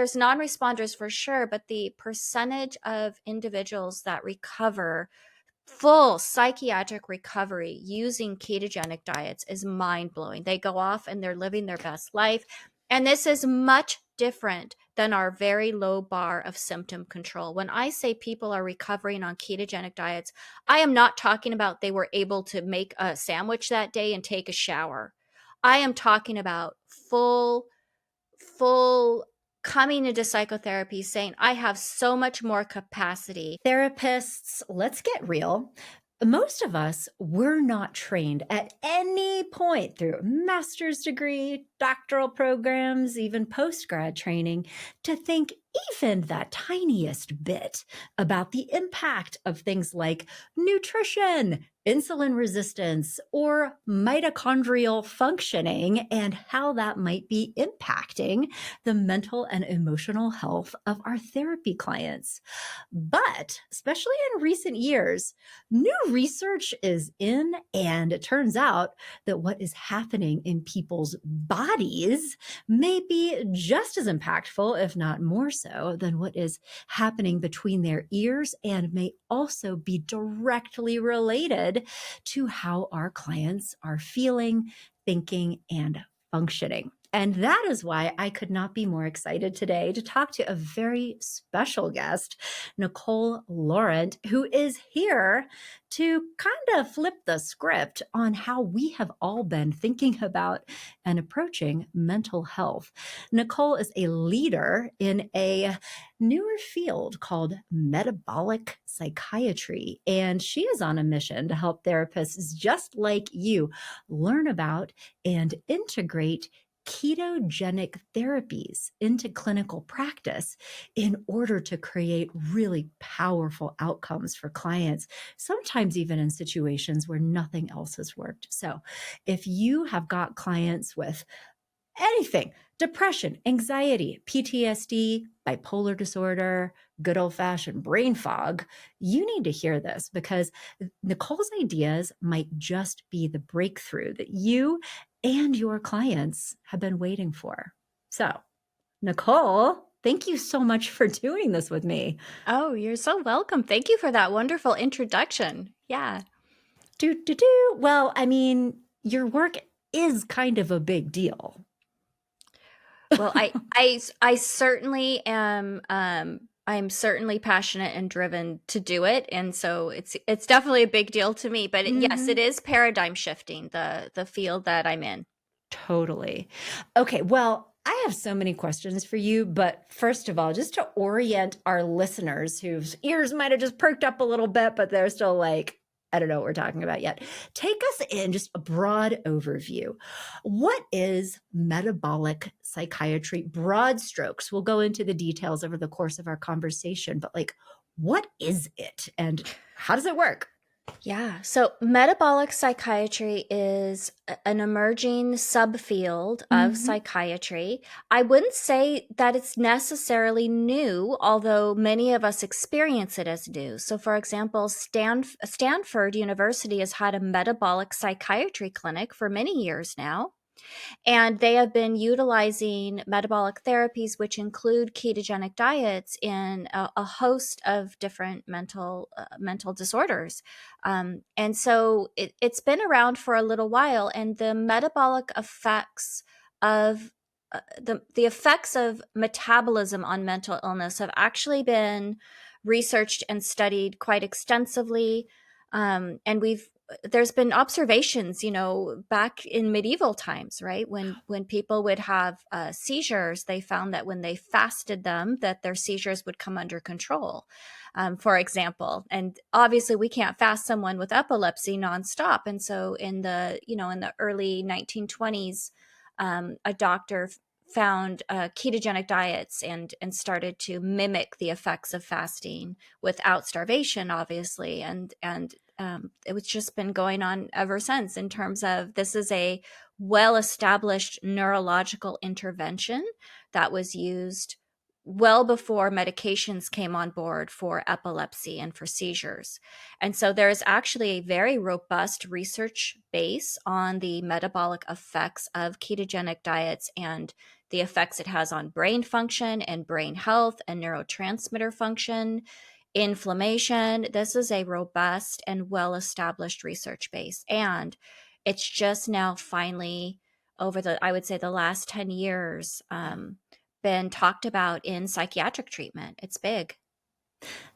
There's non-responders for sure, but the percentage of individuals that recover full psychiatric recovery using ketogenic diets is mind-blowing. They go off and they're living their best life. And this is much different than our very low bar of symptom control. When I say people are recovering on ketogenic diets, I am not talking about they were able to make a sandwich that day and take a shower. I am talking about full coming into psychotherapy saying, I have so much more capacity. Therapists, let's get real. Most of us were not trained at any point through a master's degree, doctoral programs, even post-grad training to think even that tiniest bit about the impact of things like nutrition, insulin resistance, or mitochondrial functioning, and how that might be impacting the mental and emotional health of our therapy clients. But especially in recent years, new research is in, and it turns out that what is happening in people's bodies may be just as impactful, if not more so, than what is happening between their ears, and may also be directly related to how our clients are feeling, thinking, and functioning. And that is why I could not be more excited today to talk to a very special guest, Nicole Laurent, who is here to kind of flip the script on how we have all been thinking about and approaching mental health. Nicole is a leader in a newer field called metabolic psychiatry, and she is on a mission to help therapists just like you learn about and integrate ketogenic therapies into clinical practice in order to create really powerful outcomes for clients, sometimes even in situations where nothing else has worked. So if you have got clients with anything, depression, anxiety, PTSD, bipolar disorder, good old-fashioned brain fog, you need to hear this, because Nicole's ideas might just be the breakthrough that you and your clients have been waiting for. So, Nicole, thank you so much for doing this with me. Oh, you're so welcome. Thank you for that wonderful introduction. Yeah. Well, I mean, your work is kind of a big deal. Well, I certainly am. I'm certainly passionate and driven to do it, and so it's definitely a big deal to me. But yes, it is paradigm shifting the field that I'm in. Totally. Okay, well, I have so many questions for you, but first of all, just to orient our listeners whose ears might have just perked up a little bit, but they're still like, I don't know what we're talking about yet. Take us in just a broad overview. What is metabolic psychiatry? Broad strokes. We'll go into the details over the course of our conversation, but like, what is it and how does it work? Yeah. So metabolic psychiatry is an emerging subfield of psychiatry. I wouldn't say that it's necessarily new, although many of us experience it as new. So, for example, Stanford University has had a metabolic psychiatry clinic for many years now. And they have been utilizing metabolic therapies, which include ketogenic diets, in a host of different mental disorders. And so it's been around for a little while, and the metabolic effects of the effects of metabolism on mental illness have actually been researched and studied quite extensively. And there's been observations, back in medieval times, right? When people would have seizures, they found that when they fasted them, that their seizures would come under control, for example. And obviously we can't fast someone with epilepsy nonstop. And so in the early 1920s, a doctor found ketogenic diets and started to mimic the effects of fasting without starvation, obviously. And it was just been going on ever since, in terms of this is a well-established neurological intervention that was used well before medications came on board for epilepsy and for seizures. And so there is actually a very robust research base on the metabolic effects of ketogenic diets and the effects it has on brain function and brain health and neurotransmitter function, inflammation. This is a robust and well-established research base. And it's just now finally, over the, I would say, the last 10 years, been talked about in psychiatric treatment. It's big.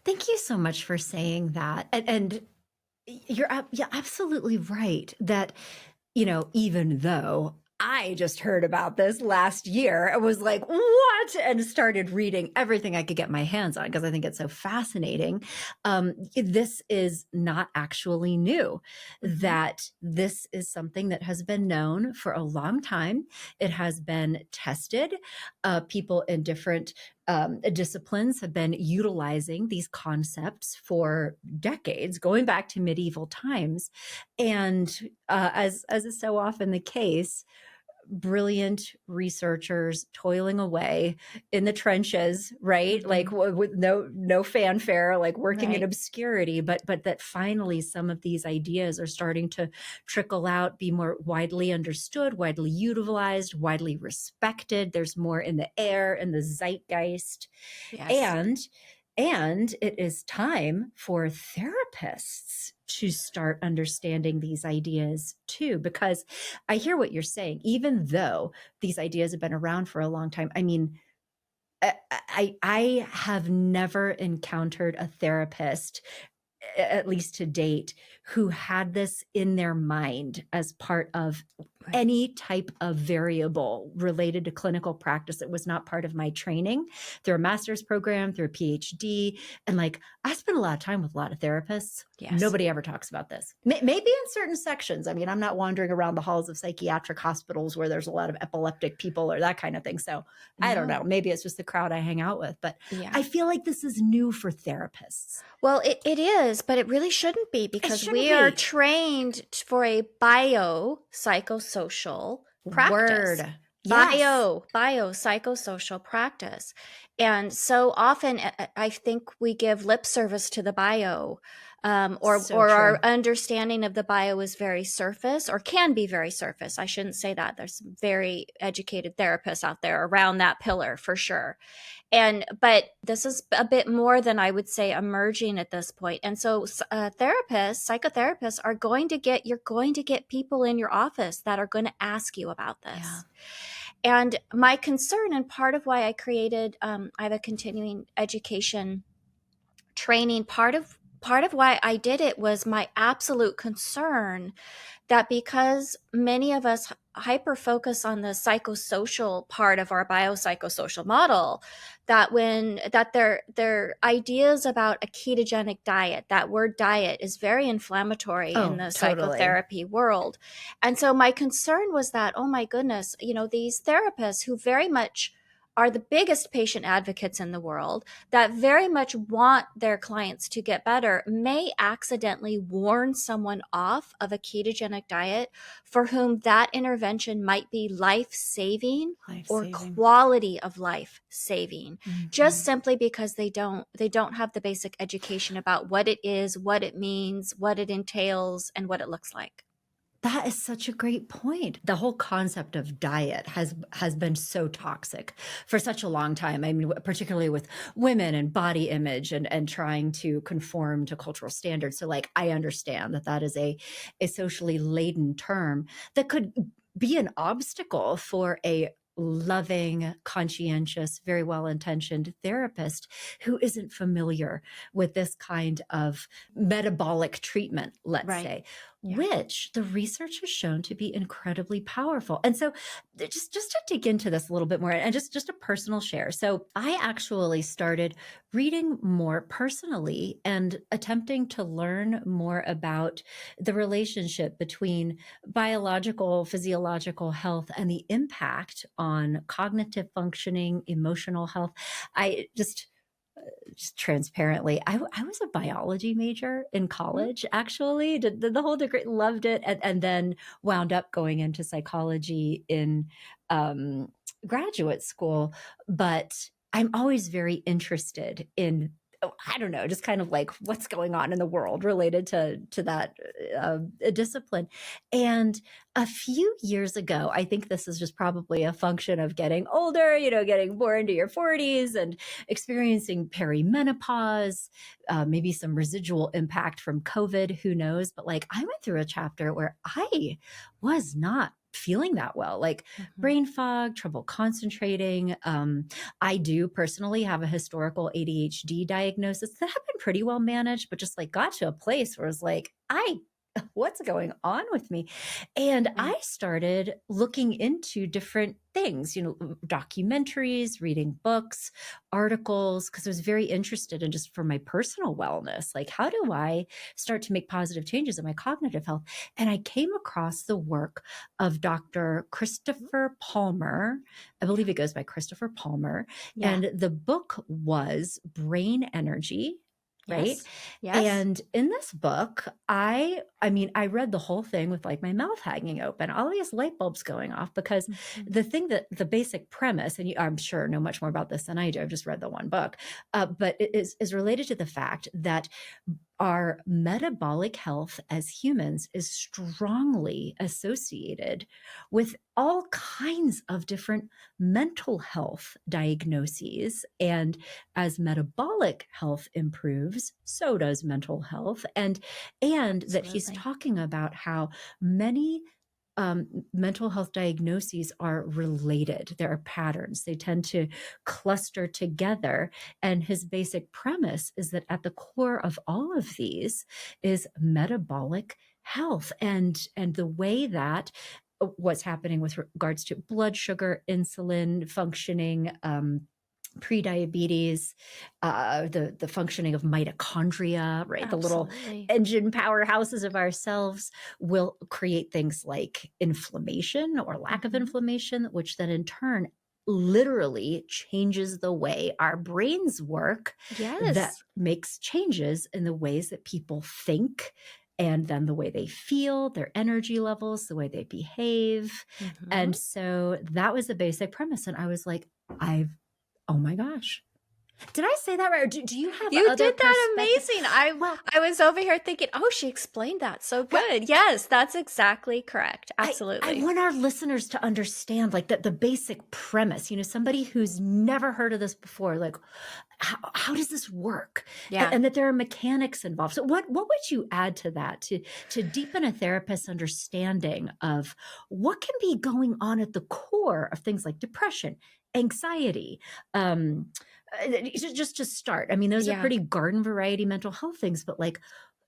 Thank you so much for saying that. And you're absolutely right that, even though I just heard about this last year, I was like, what? And started reading everything I could get my hands on because I think it's so fascinating. This is not actually new, that this is something that has been known for a long time. It has been tested. People in different disciplines have been utilizing these concepts for decades, going back to medieval times. And as is so often the case, brilliant researchers toiling away in the trenches, right? Like with no fanfare, like working in Right. obscurity, but that finally some of these ideas are starting to trickle out, be more widely understood, widely utilized, widely respected. There's more in the air, in the zeitgeist. Yes. And it is time for therapists to start understanding these ideas too, because I hear what you're saying. Even though these ideas have been around for a long time, I mean, I have never encountered a therapist, at least to date, who had this in their mind as part of Right. any type of variable related to clinical practice. It was not part of my training through a master's program, through a PhD. And like, I spent a lot of time with a lot of therapists. Yes. Nobody ever talks about this. Maybe in certain sections. I mean, I'm not wandering around the halls of psychiatric hospitals where there's a lot of epileptic people or that kind of thing. So I don't know. No. Maybe it's just the crowd I hang out with, but Yeah. I feel like this is new for therapists. Well, it is, but it really shouldn't be, It because shouldn't we are be. trained for a biopsychosocial practice. Word. Yes. Biopsychosocial practice. And so often I think we give lip service to the bio, So or true. our understanding of the bio is very surface, or can be very surface. I shouldn't say that. There's some very educated therapists out there around that pillar for sure. But this is a bit more than, I would say, emerging at this point. And so therapists, psychotherapists you're going to get people in your office that are going to ask you about this. Yeah. And my concern, and part of why I created, I have a continuing education training, part of why I did it was my absolute concern that, because many of us hyper focus on the psychosocial part of our biopsychosocial model, that their ideas about a ketogenic diet, that word diet is very inflammatory in the Totally. psychotherapy world. And so my concern was that, oh my goodness, these therapists who very much are the biggest patient advocates in the world, that very much want their clients to get better, may accidentally warn someone off of a ketogenic diet for whom that intervention might be life-saving or quality of life saving, just simply because they don't have the basic education about what it is, what it means, what it entails, and what it looks like. That is such a great point. The whole concept of diet has been so toxic for such a long time. I mean, particularly with women and body image and trying to conform to cultural standards. So like, I understand that is a socially laden term that could be an obstacle for a loving, conscientious, very well-intentioned therapist who isn't familiar with this kind of metabolic treatment, let's Right. say, Yeah. which the research has shown to be incredibly powerful. And so just to dig into this a little bit more, and just a personal share. So I actually started reading more personally and attempting to learn more about the relationship between biological, physiological health and the impact on cognitive functioning, emotional health. I just transparently, I was a biology major in college, actually, did the whole degree, loved it, and then wound up going into psychology in graduate school. But I'm always very interested in I don't know, just kind of like what's going on in the world related to that discipline. And a few years ago, I think this is just probably a function of getting older, getting more into your 40s and experiencing perimenopause, maybe some residual impact from COVID, who knows? But like I went through a chapter where I was not feeling that well, like Mhm. brain fog, trouble concentrating. I do personally have a historical ADHD diagnosis that had been pretty well managed, but just like got to a place where it's like, what's going on with me? And Yeah. I started looking into different things, documentaries, reading books, articles, because I was very interested in just for my personal wellness. Like, how do I start to make positive changes in my cognitive health? And I came across the work of Dr. Christopher Palmer. I believe it goes by Christopher Palmer. Yeah. And the book was Brain Energy. Right. Yes. Yes. And in this book, I read the whole thing with like my mouth hanging open, all these light bulbs going off, because Mhm. the basic premise, and I'm sure know much more about this than I do. I've just read the one book, but it is related to the fact that our metabolic health as humans is strongly associated with all kinds of different mental health diagnoses. And as metabolic health improves, so does mental health. And that he's Absolutely. talking about how many mental health diagnoses are related. There are patterns. They tend to cluster together. And his basic premise is that at the core of all of these is metabolic health, and the way that what's happening with regards to blood sugar, insulin functioning, pre-diabetes, the functioning of mitochondria, right? The little Absolutely. engine powerhouses of ourselves will create things like inflammation or lack of Mhm. inflammation, which then in turn literally changes the way our brains work, that Yes. makes changes in the ways that people think, and then the way they feel, their energy levels, the way they behave. And Mhm. so that was the basic premise. And I was like, oh my gosh. Did I say that right? Or do you have You other did that perspective? amazing. Well, I was over here thinking, "Oh, she explained that so well, good." Yes, that's exactly correct. I Absolutely. want our listeners to understand like the basic premise, somebody who's never heard of this before, like how does this work? Yeah. And that there are mechanics involved. So what would you add to that to deepen a therapist's understanding of what can be going on at the core of things like depression, anxiety, just to start. I mean, those are Yeah. pretty garden variety mental health things, but like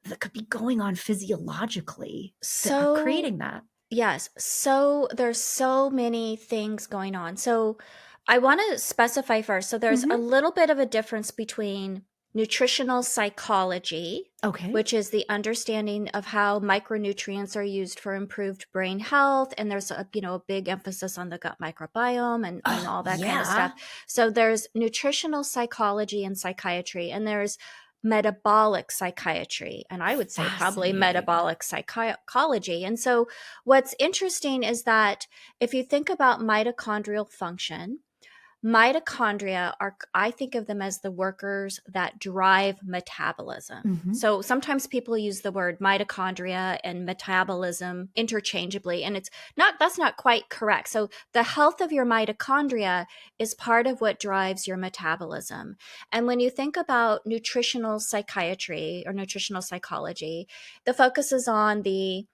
that could be going on physiologically that are So, creating that. yes. So there's so many things going on. So I want to specify first. So there's a Hmm. little bit of a difference between nutritional psychology, Okay. which is the understanding of how micronutrients are used for improved brain health. And there's a big emphasis on the gut microbiome and Oh, all that kind of stuff. yeah. So there's nutritional psychology and psychiatry, and there's metabolic psychiatry, and I would say probably Fascinating. metabolic psychology. And so what's interesting is that if you think about mitochondrial function, mitochondria are, I think of them as the workers that drive metabolism. Hmm. So sometimes people use the word mitochondria and metabolism interchangeably, and that's not quite correct. So the health of your mitochondria is part of what drives your metabolism. And when you think about nutritional psychiatry or nutritional psychology, the focus is on the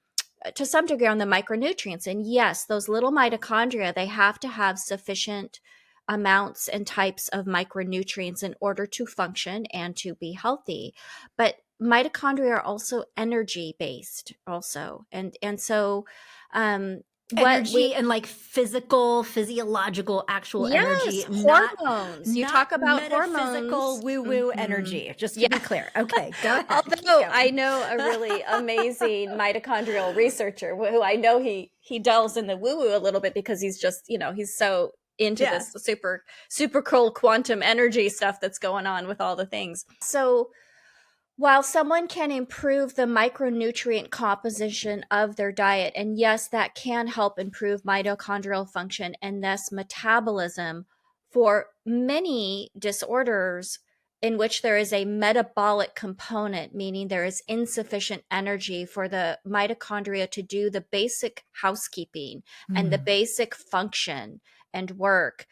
to some degree on the micronutrients. And yes, those little mitochondria, they have to have sufficient amounts and types of micronutrients in order to function and to be healthy. But mitochondria are also energy based also. And so what we Energy and like physiological, actual yes, energy, not hormones. You not talk about metaphysical hormones. woo-woo Mhm. energy, just to Yeah. be clear. Okay, go ahead. Keep Although I going. know a really amazing mitochondrial researcher who I know he delves in the woo woo a little bit because he's just, he's so into Yeah. this super cool quantum energy stuff that's going on with all the things. So while someone can improve the micronutrient composition of their diet, and yes, that can help improve mitochondrial function and thus metabolism for many disorders, in which there is a metabolic component, meaning there is insufficient energy for the mitochondria to do the basic housekeeping and the Mm. basic function and work.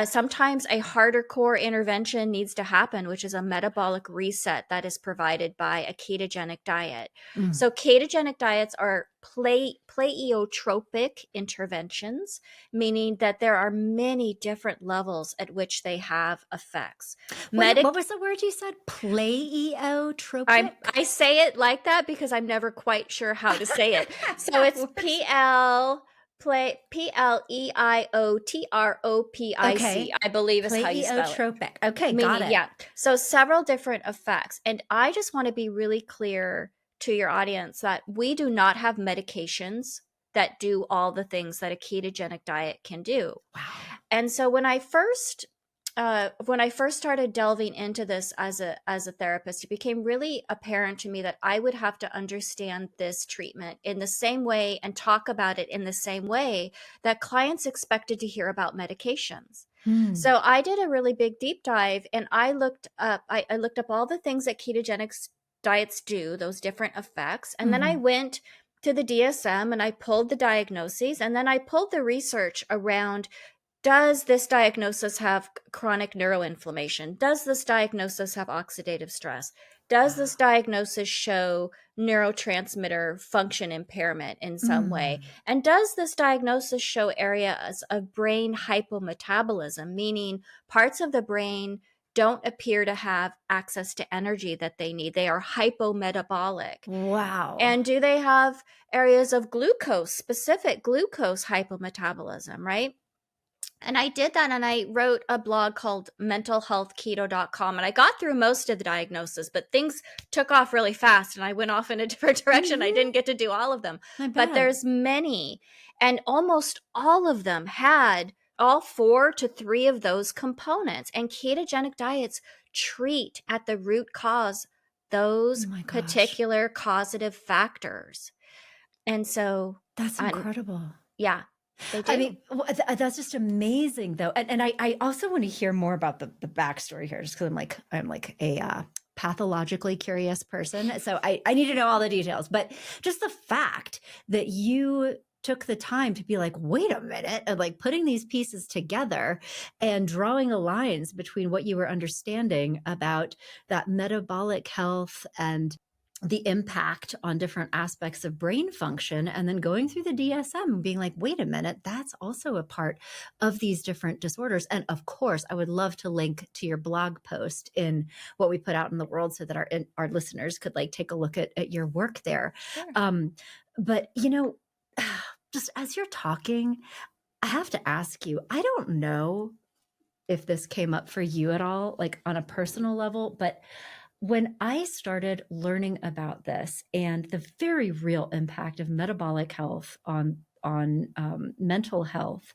Sometimes a harder core intervention needs to happen, which is a metabolic reset that is provided by a ketogenic diet. Mm. So, ketogenic diets are pleiotropic interventions, meaning that there are many different levels at which they have effects. What Medic was the word you said? I Pleiotropic? I say it like that because I'm never quite sure how to say it. So That it's works. PLEIOTROPIC, Okay. I believe is how you spell it. Pleiotropic. Okay, got Meaning, it. yeah. So several different effects. And I just want to be really clear to your audience that we do not have medications that do all the things that a ketogenic diet can do. Wow. And so when I first started delving into this as a therapist, it became really apparent to me that I would have to understand this treatment in the same way and talk about it in the same way that clients expected to hear about medications. Hmm. So I did a really big deep dive, and I looked up all the things that ketogenic diets do, those different effects, and then I Mhm. went to the DSM and I pulled the diagnoses, and then I pulled the research around, does this diagnosis have chronic neuroinflammation? Does this diagnosis have oxidative stress? Does this Wow. diagnosis show neurotransmitter function impairment in some way? Mm. And does this diagnosis show areas of brain hypometabolism, meaning parts of the brain don't appear to have access to energy that they need? They are hypometabolic. Wow. And do they have areas of glucose, specific glucose hypometabolism, right? And I did that, and I wrote a blog called mentalhealthketo.com, and I got through most of the diagnosis, but things took off really fast and I went off in a different direction. I Mhm. didn't get to do all of them, I but bet. there's many, and almost all of them had all 4 to 3 of those components. And ketogenic diets treat at the root cause Oh those my gosh. particular causative factors. And so, That's um, incredible. yeah, they I do. mean, that's just amazing, though. And I also want to hear more about the backstory here, just because I'm like a pathologically curious person, so I need to know all the details. But just the fact that you took the time to be like, wait a minute, and like putting these pieces together and drawing the lines between what you were understanding about that metabolic health and the impact on different aspects of brain function, and then going through the DSM and being like, wait a minute, that's also a part of these different disorders. And of course, I would love to link to your blog post in what we put out in the world so that our listeners could like take a look at your work there. Sure. But just as you're talking, I have to ask you, I don't know if this came up for you at all, like on a personal level, but when I started learning about this and the very real impact of metabolic health on mental health,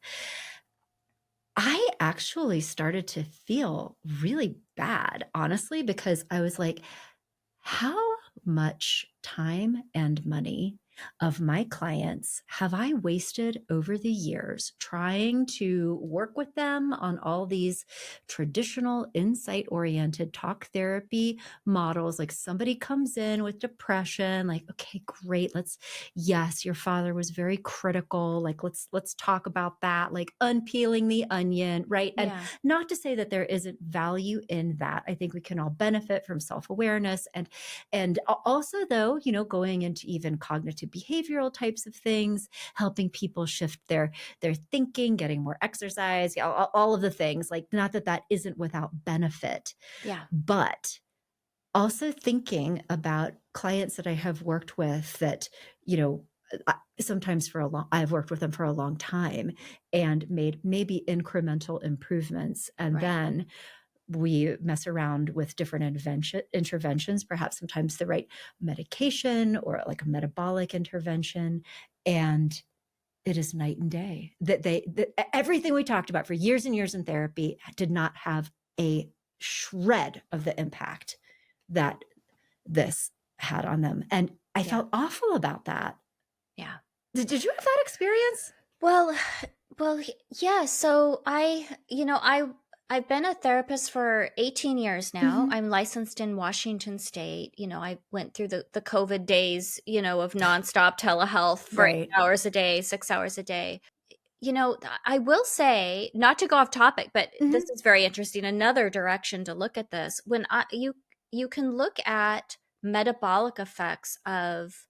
I actually started to feel really bad, honestly, because I was like, how much time and money of my clients have I wasted over the years trying to work with them on all these traditional insight oriented talk therapy models? Like somebody comes in with depression, like, okay, great. Yes, your father was very critical. Like, let's talk about that, like unpeeling the onion, right? And Yeah. not to say that there isn't value in that. I think we can all benefit from self-awareness and also, though, going into even cognitive behavioral types of things, helping people shift their thinking, getting more exercise, all of the things, like not that that isn't without benefit, Yeah. but also thinking about clients that I have worked with that, sometimes I've worked with them for a long time and made maybe incremental improvements. And Right. then we mess around with different interventions, perhaps sometimes the right medication or like a metabolic intervention. And it is night and day that everything we talked about for years and years in therapy did not have a shred of the impact that this had on them. And I Yeah. felt awful about that. Yeah. Did you have that experience? Well, well, yeah. So I I've been a therapist for 18 years now. Hmm. I'm licensed in Washington State. I went through the COVID days, of nonstop telehealth for Right. 8 hours a day, 6 hours a day. I will say, not to go off topic, but this Hmm. is very interesting. Another direction to look at this. You can look at metabolic effects of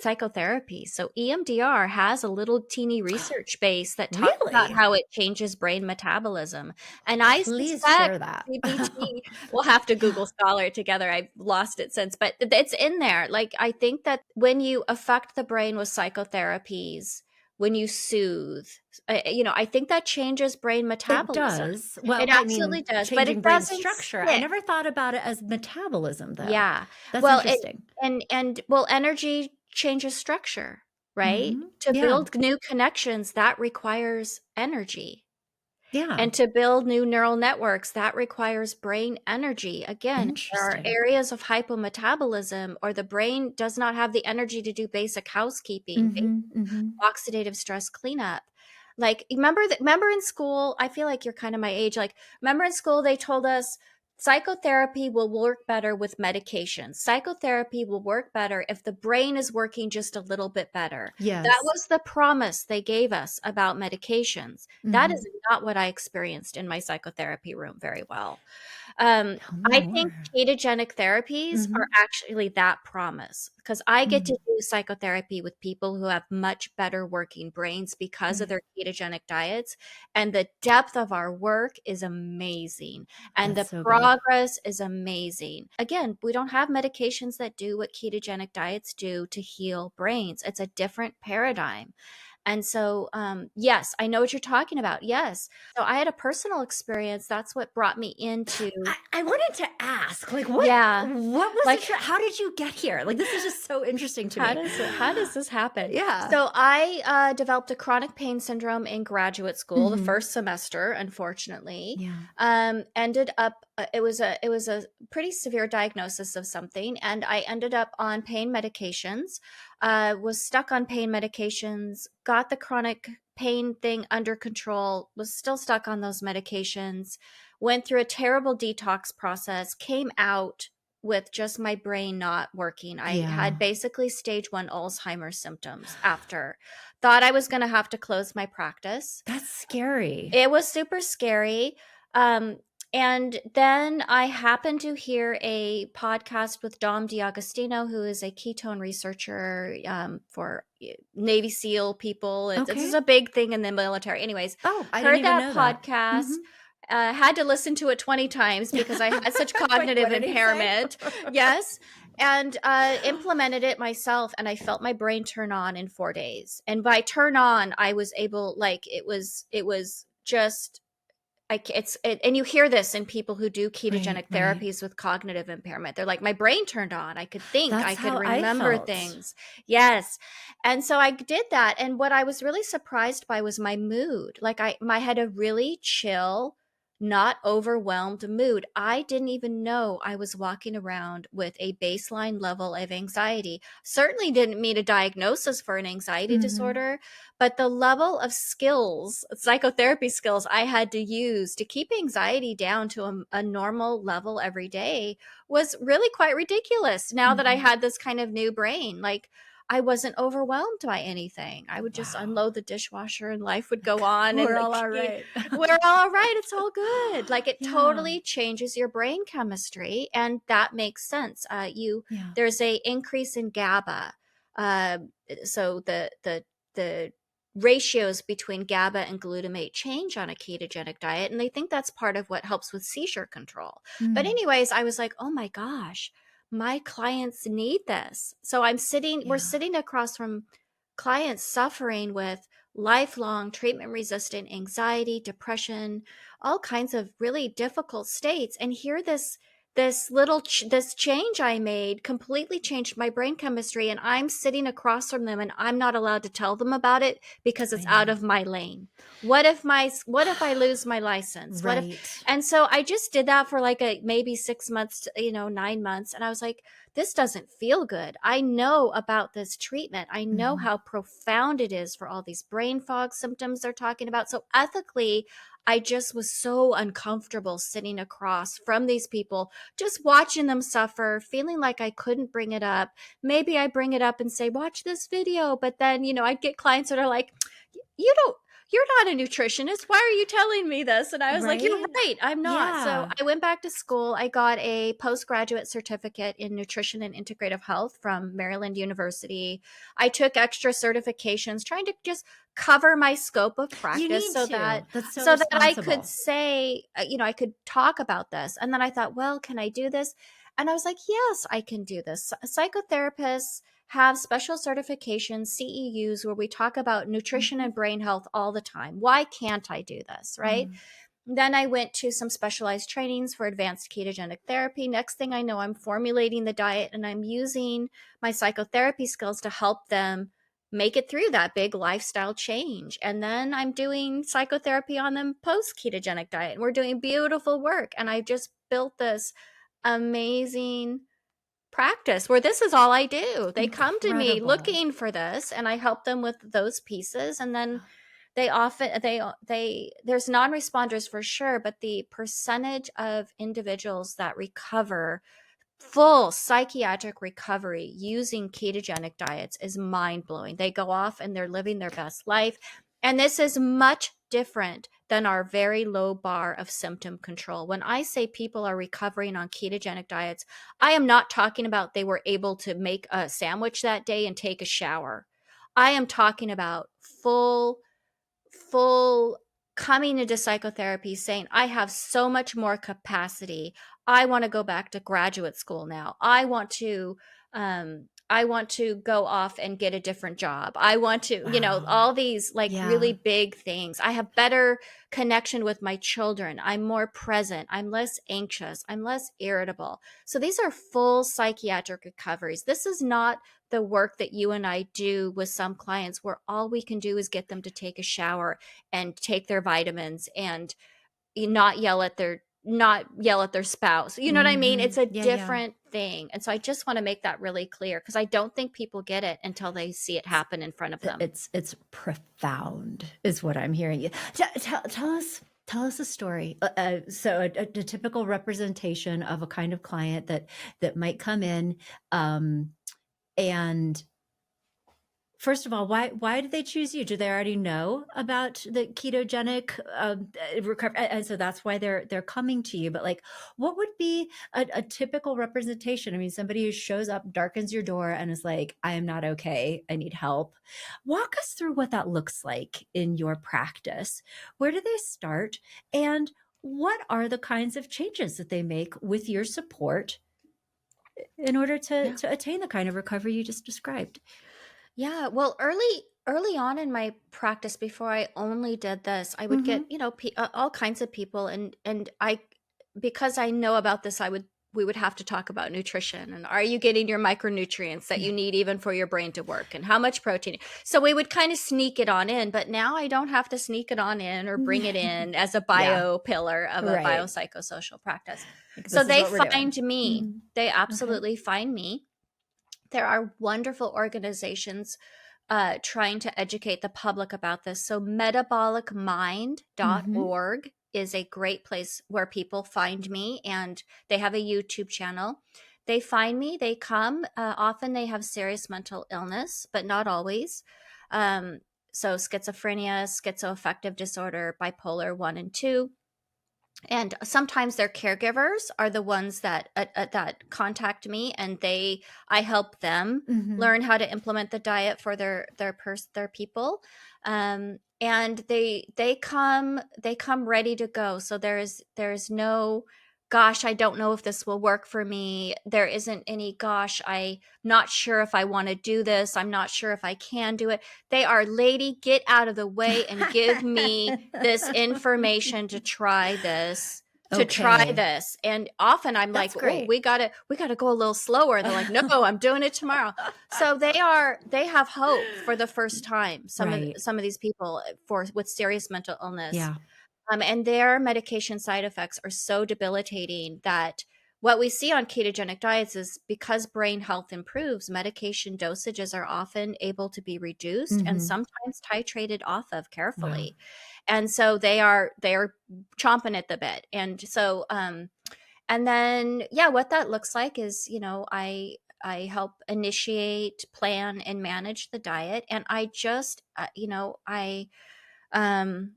psychotherapy. So EMDR has a little teeny research base that talks about Really? how it changes brain metabolism. And I Please suspect share that. CBT, we'll have to Yeah. Google Scholar it together. I've lost it since, but it's in there. Like, I think that when you affect the brain with psychotherapies, when you soothe, I think that changes brain It metabolism. does. Well, It I mean, absolutely does, but changing it brain doesn't structure. I stick. never thought about it as metabolism, though. Yeah. That's Well, it interesting. and well, energy changes structure, right? Hmm. To Yeah. build new connections, that requires energy. Yeah. And to build new neural networks, that requires brain energy. Again, there are Interesting. areas of hypometabolism, or the brain does not have the energy to do basic housekeeping, Hmm. Hmm. oxidative stress cleanup. Like, remember in school, I feel like you're kind of my age. Like, remember in school they told us psychotherapy will work better with medication. Psychotherapy will work better if the brain is working just a little bit better. That Yes. was the promise they gave us about medications. That is Hmm. not what I experienced in my psychotherapy room very well. Tell me I think more. ketogenic therapies are Hmm. actually that promise, because I get to Mm. do psychotherapy with people who have much better working brains because of Mm. their ketogenic diets. And the depth of our work is amazing. And That's the so good. progress is amazing. Again, we don't have medications that do what ketogenic diets do to heal brains. It's a different paradigm. And so, yes, I know what you're talking about. Yes. So I had a personal experience. That's what brought me into, I wanted to ask, like, yeah, what was like, the how did you get here? Like, this is just so interesting to me. how does this happen? Yeah. So I developed a chronic pain syndrome in graduate school, the Hmm. first semester, unfortunately. Yeah. Ended up, it was a pretty severe diagnosis of something, and I ended up on pain medications. Was stuck on pain medications, got the chronic pain thing under control, was still stuck on those medications, went through a terrible detox process, came out with just my brain not working. I had Yeah. basically stage 1 Alzheimer's symptoms after. Thought I was going to have to close my practice. That's scary. It was super scary. Um, and then I happened to hear a podcast with Dom D'Agostino, who is a ketone researcher for Navy SEAL people. This is Okay. a big thing in the military. Anyways, Oh, I didn't heard even that know that. podcast. Mhm. Had to listen to it 20 times because I had such Wait, what cognitive did he say? impairment. Yes. And implemented it myself. And I felt my brain turn on in 4 days. And by turn on, I was able, like, it was just, and you hear this in people who do Right, ketogenic right. therapies with cognitive impairment. They're like, my brain turned on. I could think, I That's could how I remember felt. things. Yes. And so I did that. And what I was really surprised by was my mood. Like, I had a really chill, not overwhelmed mood. I didn't even know I was walking around with a baseline level of anxiety. Certainly didn't mean a diagnosis for an anxiety Mhm. disorder, but the level of skills, psychotherapy skills I had to use to keep anxiety down to a normal level every day was really quite ridiculous now that I Mhm. had this kind of new brain. Like, I wasn't overwhelmed by anything. I would just Wow. unload the dishwasher and life would go on, and We're the all all kid, right. we're all right. It's all good. Like, it Yeah. totally changes your brain chemistry, and that makes sense. Yeah. There's a increase in GABA. Uh, so the ratios between GABA and glutamate change on a ketogenic diet, and they think that's part of what helps with seizure control. But Mm. anyways, I was like, oh my gosh, my clients need this. So we're Yeah. sitting across from clients suffering with lifelong treatment resistant anxiety, depression, all kinds of really difficult states. And here this change I made completely changed my brain chemistry, and I'm sitting across from them and I'm not allowed to tell them about it because I it's out know. of my lane. What if I lose my license? What if Right. And so I just did that for like maybe 6 months to, 9 months, and I was like, this doesn't feel good. I know about this treatment. I know Mhm. how profound it is for all these brain fog symptoms they're talking about. So ethically, I just was so uncomfortable sitting across from these people, just watching them suffer, feeling like I couldn't bring it up. Maybe I bring it up and say, watch this video. But then, I'd get clients that are like, you don't, you're not a nutritionist. Why are you telling me this? And I was like, you're Right? right. I'm not. So Yeah. I went back to school. I got a postgraduate certificate in nutrition and integrative health from Maryland University. I took extra certifications trying to just cover my scope of You practice need so that to. That's so so that I could responsible. say, I could talk about this. And then I thought, well, can I do this? And I was like, yes, I can do this. Psychotherapists have special certifications, CEUs, where we talk about nutrition Mhm. and brain health all the time. Why can't I do this? Right. Mm. Then I went to some specialized trainings for advanced ketogenic therapy. Next thing I know, I'm formulating the diet and I'm using my psychotherapy skills to help them make it through that big lifestyle change. And then I'm doing psychotherapy on them post ketogenic diet. And we're doing beautiful work. And I just built this amazing practice where this is all I do. They come to me Incredible. looking for this and I help them with those pieces, and then there's non-responders for sure, but the percentage of individuals that recover full psychiatric recovery using ketogenic diets is mind-blowing. They go off and they're living their best life. And this is much different than our very low bar of symptom control. When I say people are recovering on ketogenic diets, I am not talking about they were able to make a sandwich that day and take a shower. I am talking about full coming into psychotherapy saying, I have so much more capacity. I want to go back to graduate school now. I want to go off and get a different job. I want to, Wow. all these like Yeah. really big things. I have better connection with my children. I'm more present. I'm less anxious. I'm less irritable. So these are full psychiatric recoveries. This is not the work that you and I do with some clients where all we can do is get them to take a shower and take their vitamins and not yell at their spouse. You know what I mean? It's Mhm. a Yeah, yeah. different thing. And so I just want to make that really clear because I don't think people get it until they see it happen in front of them. It's profound is what I'm hearing. Tell us a story. So a typical representation of a kind of client that might come in, and first of all, why did they choose you? Do they already know about the ketogenic recovery? And so that's why they're coming to you. But like, what would be a typical representation? I mean, somebody who shows up, darkens your door, and is like, "I am not okay. I need help." Walk us through what that looks like in your practice. Where do they start, and what are the kinds of changes that they make with your support in order to Yeah. to attain the kind of recovery you just described? Yeah. Well, early on in my practice, before I only did this, I would get, Hmm. all kinds of people, and because I know about this, we would have to talk about nutrition and are you getting your micronutrients that Yeah. you need even for your brain to work and how much protein. So we would kind of sneak it on in, but now I don't have to sneak it on in or bring it in as a Yeah, bio pillar of a right. biopsychosocial practice. Like, So this is they what we're doing. find me. Mhm. They Okay. absolutely find me. There are wonderful organizations trying to educate the public about this. So, Mhm. metabolicmind.org is a great place where people find me, and they have a YouTube channel. They find me, they come. Often they have serious mental illness, but not always. Um, so, schizophrenia, schizoaffective disorder, bipolar 1 and 2, and sometimes their caregivers are the ones that contact me, and I help them Mhm. learn how to implement the diet for their people. And they come ready to go. So there's no, gosh, I don't know if this will work for me. There isn't any, gosh, I'm not sure if I want to do this. I'm not sure if I can do it. They are, lady, get out of the way and give me this information to try Okay. this. And often I'm like, That's oh, great. we gotta go a little slower. And they're like, no, I'm doing it tomorrow. So they have hope for the first time. Right. Some of these people with serious mental illness, Yeah. and their medication side effects are so debilitating that what we see on ketogenic diets is, because brain health improves, medication dosages are often able to be reduced and Mhm. sometimes titrated off of Wow. carefully. and so they are chomping at the bit. And so and then yeah, what that looks like is, I help initiate, plan, and manage the diet. And I just um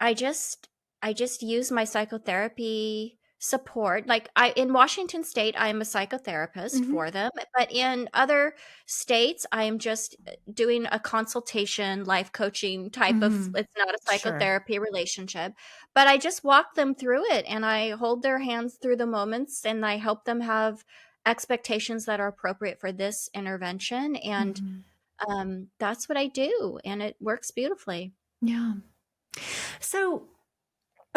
I just I just use my psychotherapy support. Like, I in Washington state, I am a psychotherapist Mhm. for them, but in other states, I am just doing a consultation, life coaching type of, Mhm. it's not a Sure. psychotherapy relationship, but I just walk them through it, and I hold their hands through the moments, and I help them have expectations that are appropriate for this intervention. And Mhm. that's what I do, and it works beautifully. Yeah. So,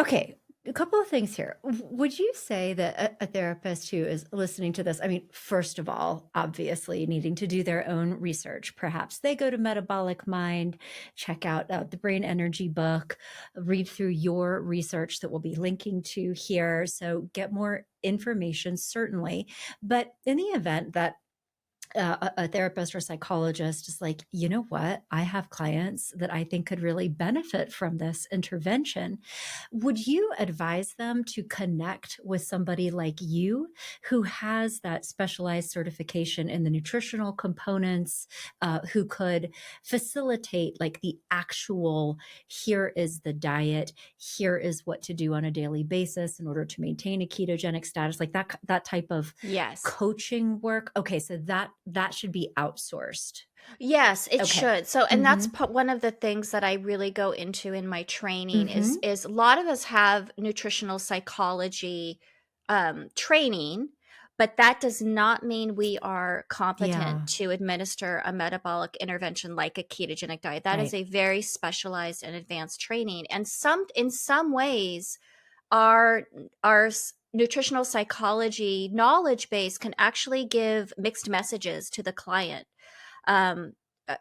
okay, a couple of things here. Would you say that a therapist who is listening to this, I mean, first of all, obviously needing to do their own research, perhaps they go to Metabolic Mind, check out the Brain Energy book, read through your research that we'll be linking to here. So get more information, certainly. But in the event that a therapist or psychologist is like, you know what? I have clients that I think could really benefit from this intervention. Would you advise them to connect with somebody like you who has that specialized certification in the nutritional components, who could facilitate like the actual, here is the diet, here is what to do on a daily basis in order to maintain a ketogenic status, like that type of Yes. coaching work? Okay, so that should be outsourced. Yes, it Okay. should. So, and that's Mhm. one of the things that I really go into in my training is Mhm. is a lot of us have nutritional psychology training, but that does not mean we are competent Yeah, to administer a metabolic intervention like a ketogenic diet. That is right. a very specialized and advanced training, and in some ways, our nutritional psychology knowledge base can actually give mixed messages to the client, um, uh,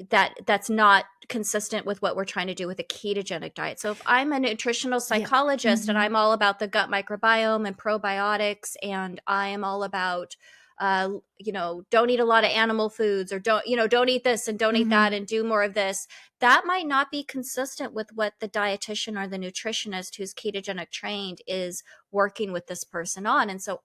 that's not consistent with what we're trying to do with a ketogenic diet. So if I'm a nutritional Yeah. psychologist and I'm Mhm. all about the gut microbiome and probiotics, and I am all about don't eat a lot of animal foods, or don't eat this and don't eat that Mhm. and do more of this, that might not be consistent with what the dietitian or the nutritionist who's ketogenic trained is working with this person on. And so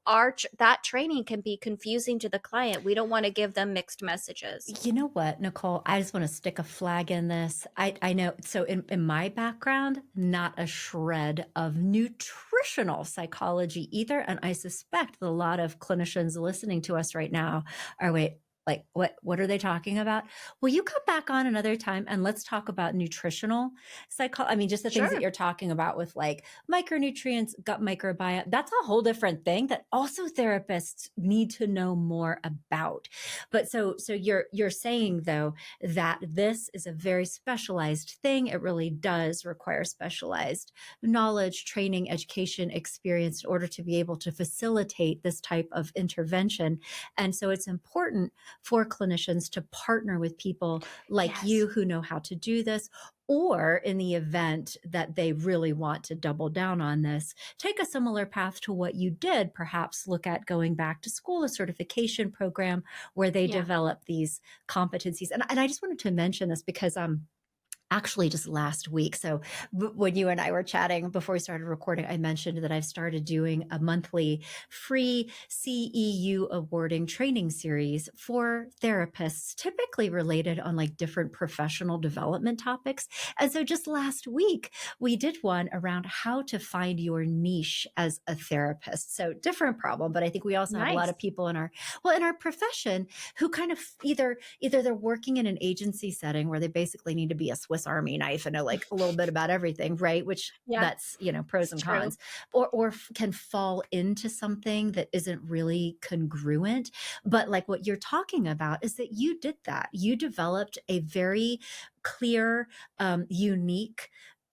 that training can be confusing to the client. We don't want to give them mixed messages. You know what, Nicole? I just want to stick a flag in this. I know. So in my background, not a shred of nutritional psychology either. And I suspect that a lot of clinicians listening to us right now are, wait, like what are they talking about? Will you come back on another time and let's talk about nutritional psychology? I mean, just the things that Sure. you're talking about with like micronutrients, gut microbiome. That's a whole different thing that also therapists need to know more about. But so you're saying though that this is a very specialized thing. It really does require specialized knowledge, training, education, experience in order to be able to facilitate this type of intervention. And so it's important for clinicians to partner with people like Yes. you who know how to do this, or in the event that they really want to double down on this, take a similar path to what you did, perhaps look at going back to school, a certification program where they Yeah. develop these competencies. And I just wanted to mention this because actually just last week. So when you and I were chatting before we started recording, I mentioned that I've started doing a monthly free CEU awarding training series for therapists, typically related on like different professional development topics. And so just last week, we did one around how to find your niche as a therapist. So different problem, but I think we also have a lot Nice. of people in our profession who kind of either they're working in an agency setting where they basically need to be a Swiss Army knife and know like a little bit about everything, right? Which Yeah, that's, pros it's and true. cons, or can fall into something that isn't really congruent. But like what you're talking about is that you did that. You developed a very clear, unique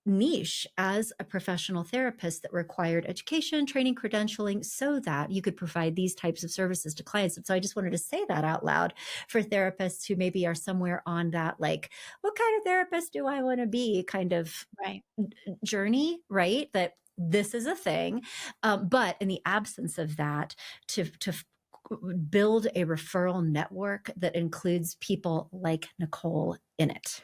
niche as a professional therapist that required education, training, credentialing so that you could provide these types of services to clients. And so I just wanted to say that out loud for therapists who maybe are somewhere on that, like, what kind of therapist do I want to be kind of Right. journey, right? That this is a thing. But in the absence of that, to build a referral network that includes people like Nicole in it.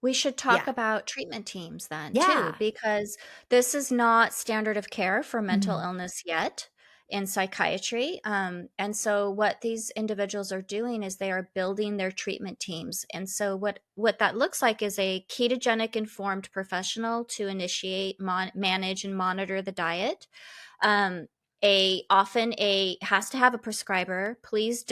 We should talk Yeah. about treatment teams then too, Yeah. because this is not standard of care for mental Mhm. illness yet in psychiatry. And so what these individuals are doing is they are building their treatment teams. And so what that looks like is a ketogenic informed professional to initiate, manage, and monitor the diet. Um, a often a has to have a prescriber. Please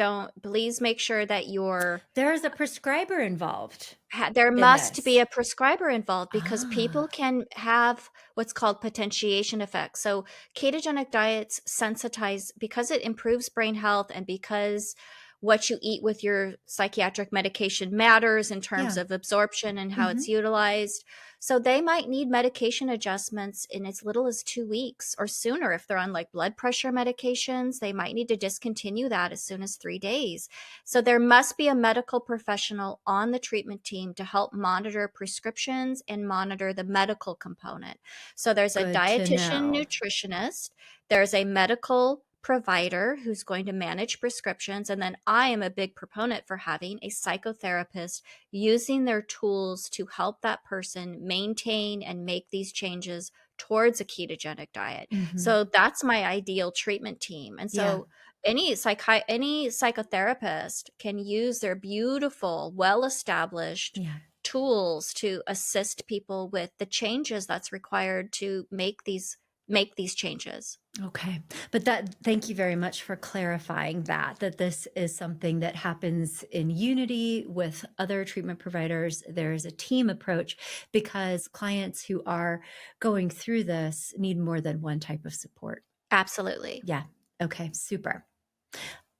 make sure that you're There's a prescriber involved there in must be this. a prescriber involved because people Ah, can have what's called potentiation effects. So, ketogenic diets sensitize because it improves brain health and because what you eat with your psychiatric medication matters in terms yeah. of absorption and how it's Mhm. utilized. So, they might need medication adjustments in as little as 2 weeks or sooner. If they're on like blood pressure medications, they might need to discontinue that as soon as 3 days. So there must be a medical professional on the treatment team to help monitor prescriptions and monitor the medical component. So there's a Good to dietitian know. nutritionist, there's a medical provider who's going to manage prescriptions, and then I am a big proponent for having a psychotherapist using their tools to help that person maintain and make these changes towards a ketogenic diet. Mhm. So that's my ideal treatment team. And Yeah. so any psychotherapist can use their beautiful, well-established Yeah. tools to assist people with the changes that's required to make these changes. Okay. But thank you very much for clarifying that this is something that happens in unity with other treatment providers. There's a team approach because clients who are going through this need more than one type of support. Absolutely. Yeah. Okay. Super.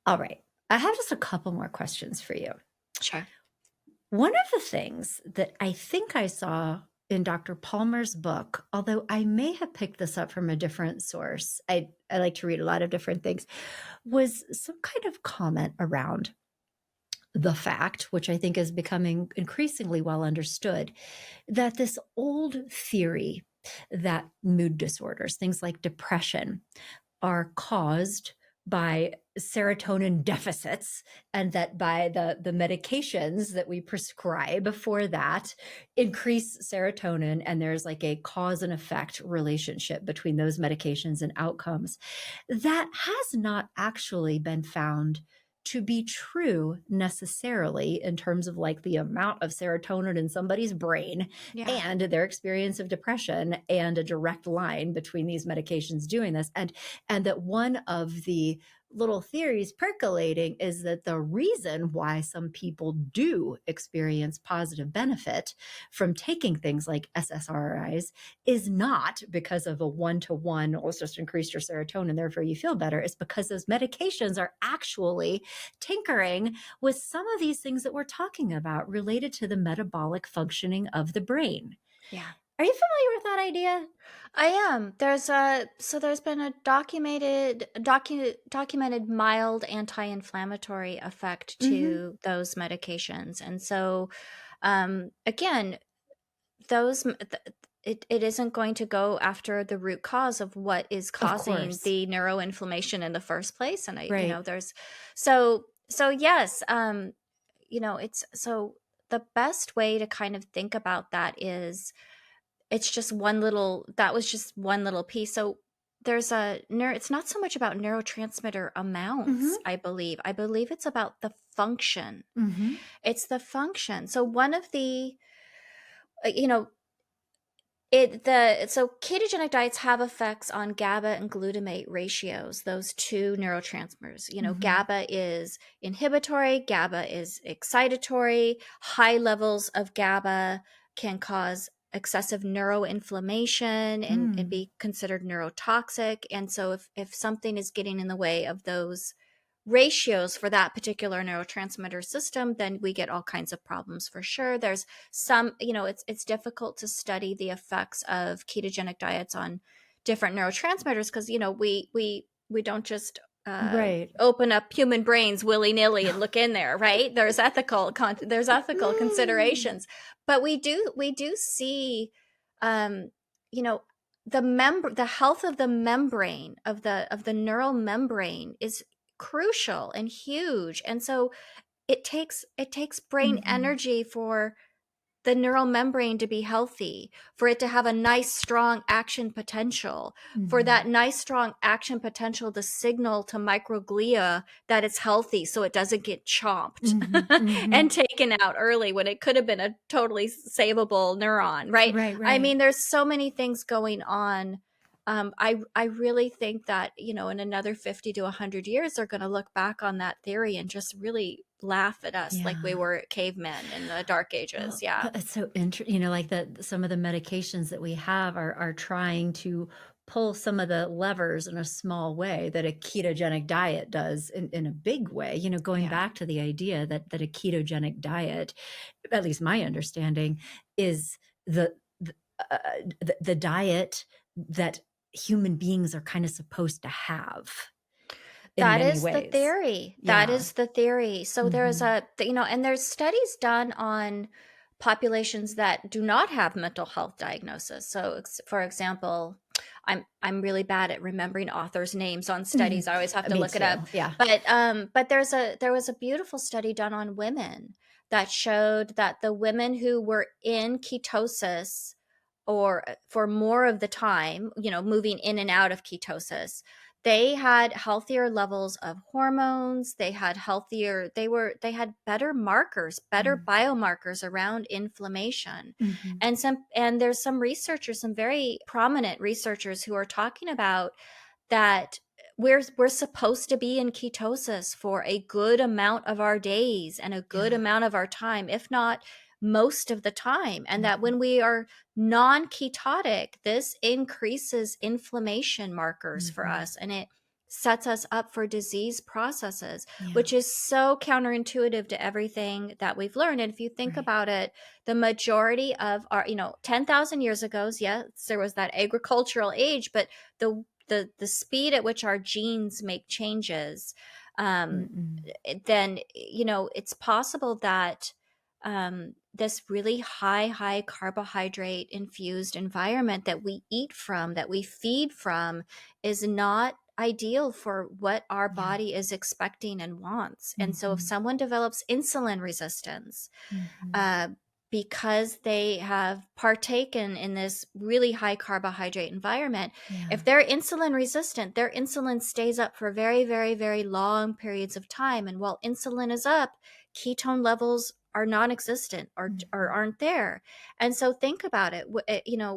All right. I have just a couple more questions for you. Sure. One of the things that I think I saw in Dr. Palmer's book, although I may have picked this up from a different source, I like to read a lot of different things, was some kind of comment around the fact, which I think is becoming increasingly well understood, that this old theory that mood disorders, things like depression, are caused by serotonin deficits, and that by the medications that we prescribe for that increase serotonin, and there's like a cause and effect relationship between those medications and outcomes. That has not actually been found to be true necessarily in terms of like the amount of serotonin in somebody's brain Yeah. and their experience of depression, and a direct line between these medications doing this. And that one of the little theories percolating is that the reason why some people do experience positive benefit from taking things like SSRIs is not because of a one-to-one, let's just increase your serotonin, therefore you feel better. It's because those medications are actually tinkering with some of these things that we're talking about related to the metabolic functioning of the brain. Yeah. Are you familiar with that idea? I am. There's been a documented mild anti-inflammatory effect Mhm. to those medications. And so again, it isn't going to go after the root cause of what is Of causing course. the neuroinflammation in the first place. And Right. there's so yes, it's so the best way to kind of think about that is that was just one little piece. So there's it's not so much about neurotransmitter amounts, Mhm. I believe it's about the function. Mhm. It's the function. So one of the you know it the so ketogenic diets have effects on GABA and glutamate ratios, those two neurotransmitters. Mhm. GABA is inhibitory, GABA is excitatory. High levels of GABA can cause excessive neuroinflammation and Mm. be considered neurotoxic. And so if something is getting in the way of those ratios for that particular neurotransmitter system, then we get all kinds of problems for sure. There's it's difficult to study the effects of ketogenic diets on different neurotransmitters because we don't just Right. open up human brains willy-nilly and look in there, right? There's ethical Mm. considerations, but we do see um you know the health of the membrane of the neural membrane is crucial and huge. And so it takes brain Mhm. energy for the neural membrane to be healthy, for it to have a nice, strong action potential, for that nice, strong action potential to signal to microglia that it's healthy so it doesn't get chomped and taken out early when it could have been a totally savable neuron, right? Right, I right. mean, there's so many things going on. I really think that, in another 50 to 100 years, they're going to look back on that theory and just really laugh at us like we Yeah. were cavemen in the Dark Ages. Well, Yeah. it's so interesting, like some of the medications that we have are trying to pull some of the levers in a small way that a ketogenic diet does in a big way, going Yeah. back to the idea that a ketogenic diet, at least my understanding, is the, uh, the diet that human beings are kind of supposed to have in That many is the ways. theory. That Yeah. is the theory. So there's Hmm. and there's studies done on populations that do not have mental health diagnosis. So, for example, I'm really bad at remembering authors' names on studies. I always have to Me look it up. too. Yeah. But there was a beautiful study done on women that showed that the women who were in ketosis, or for more of the time, moving in and out of ketosis, they had healthier levels of hormones. They had they had better markers, better biomarkers around inflammation. Mm-hmm. And there's some researchers, some very prominent researchers, who are talking about that we're supposed to be in ketosis for a good amount of our days and a good Yeah. amount of our time, if not most of the time. And that when we are non-ketotic, this increases inflammation markers for Mm-hmm. us, and it sets us up for disease processes, Yeah. which is so counterintuitive to everything that we've learned. And if you think Right. about it, the majority of our, 10,000 years ago, yes, there was that agricultural age, but the speed at which our genes make changes, um, Mm-mm. then it's possible that this really high carbohydrate infused environment that we eat from, that we feed from, is not ideal for what our Yeah. body is expecting and wants. And so if Mm-hmm. someone develops insulin resistance, Mm-hmm. uh, because they have partaken in this really high carbohydrate environment, Yeah. if they're insulin resistant, their insulin stays up for very, very, very long periods of time. And while insulin is up, ketone levels are non-existent, or Mm-hmm. aren't there. And so think about it.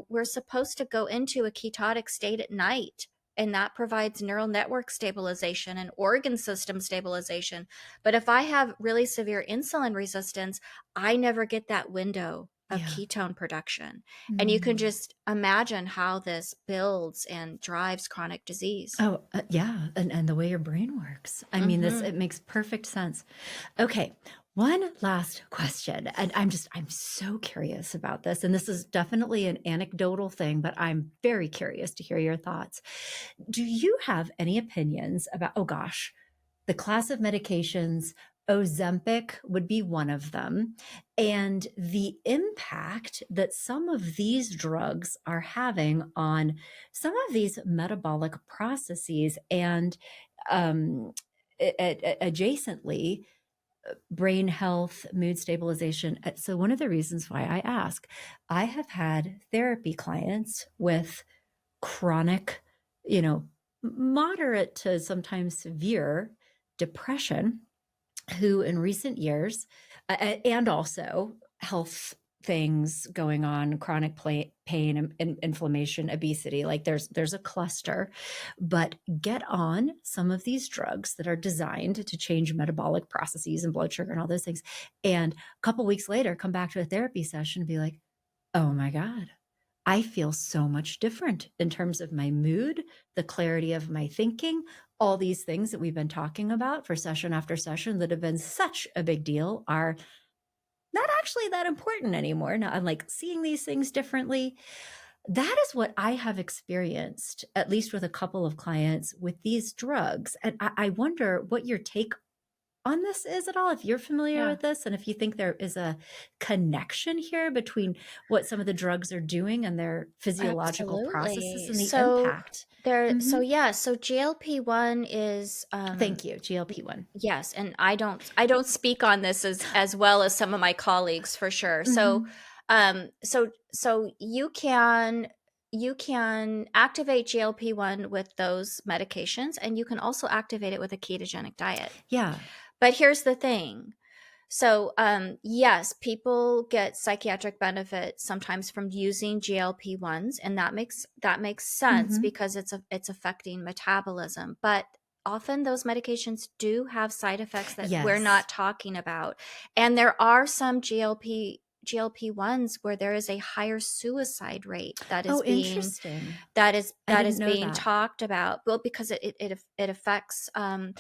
We're supposed to go into a ketotic state at night, and that provides neural network stabilization and organ system stabilization. But if I have really severe insulin resistance, I never get that window of Yeah. ketone production. And you can Mm. just imagine how this builds and drives chronic disease. Oh, yeah. And the way your brain works. I mean, Mm-hmm. it makes perfect sense. Okay. One last question. And I'm so curious about this. And this is definitely an anecdotal thing, but I'm very curious to hear your thoughts. Do you have any opinions about, oh gosh, the class of medications? Ozempic would be one of them, and the impact that some of these drugs are having on some of these metabolic processes, and um, adjacently, brain health, mood stabilization. So, one of the reasons why I ask, I have had therapy clients with chronic, you know, moderate to sometimes severe depression, who in recent years, and also health things going on, chronic pain and inflammation, obesity, like there's a cluster, but get on some of these drugs that are designed to change metabolic processes and blood sugar and all those things, and a couple weeks later come back to a therapy session and be like, oh my god, I feel so much different in terms of my mood, the clarity of my thinking, all these things that we've been talking about for session after session that have been such a big deal are not actually that important anymore. Now I'm like seeing these things differently. That is what I have experienced, at least with a couple of clients with these drugs. And I wonder what your take on this is at all, if you're familiar Yeah. with this, and if you think there is a connection here between what some of the drugs are doing and their physiological processes Absolutely. and the So impact. there, Hmm. so yeah, so GLP-1 is Thank you, GLP-1. yes, and I don't speak on this as well as some of my colleagues, for sure. So Hmm. So you can activate GLP-1 with those medications, and you can also activate it with a ketogenic diet. Yeah. But here's the thing. So, yes, people get psychiatric benefit sometimes from using GLP-1s, and that makes sense Mm-hmm. because it's affecting metabolism. But often those medications do have side effects that we're Yes. not talking about, and there are some GLP-1s where there is a higher suicide rate Oh, interesting. I that didn't is know being that. talked about. Well, because it affects,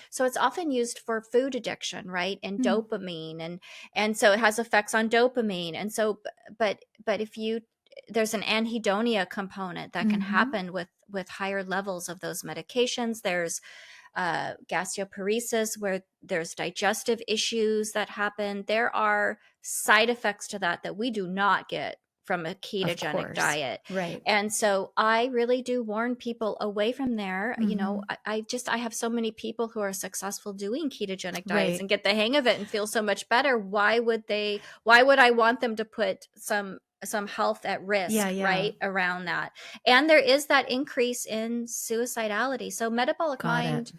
so it's often used for food addiction, right, and Hmm. dopamine, and so it has effects on dopamine, and so but if you there's an anhedonia component that can Mm-hmm. happen with higher levels of those medications. There's gastroparesis, where there's digestive issues that happen. There are side effects to that we do not get from a Of ketogenic course. diet. Right. And so I really do warn people away from there. Mm-hmm. I have so many people who are successful doing ketogenic diets and Right. get the hang of it and feel so much better. Why would I want them to put some health at Yeah. risk, Yeah. right, around that? And there is that increase in suicidality. So Metabolic Got it.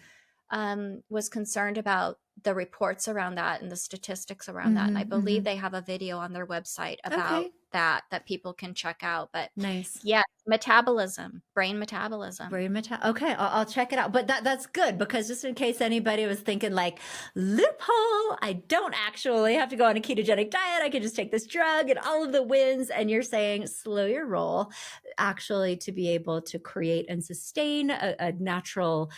Mind was concerned about the reports around that and the statistics around that. And I Mm-hmm. Mm-hmm. believe they have a video on their website about Okay. that people can check out. But Nice. yes, metabolism, brain metabolism. Okay, I'll check it out. But that's good, because just in case anybody was thinking like, loophole, I don't actually have to go on a ketogenic diet. I can just take this drug and all of the wins. And you're saying slow your roll, actually, to be able to create and sustain a natural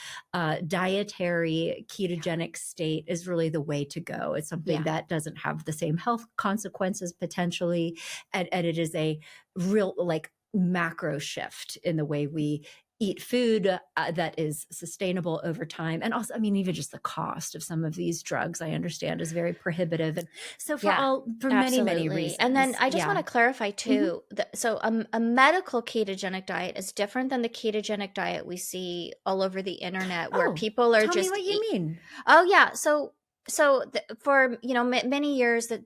dietary ketogenic state is really the way to go. It's something Yeah. that doesn't have the same health consequences potentially. And it is a real, like, macro shift in the way we eat food that is sustainable over time. And also, I mean, even just the cost of some of these drugs, I understand, is very prohibitive. And so Yeah, for many, many absolutely. And then reasons. I just want Yeah. to clarify Hmm. too. So a medical ketogenic diet is different than the ketogenic diet we see all over the internet, where Oh, people are tell me just what you mean. Oh yeah. For many years, that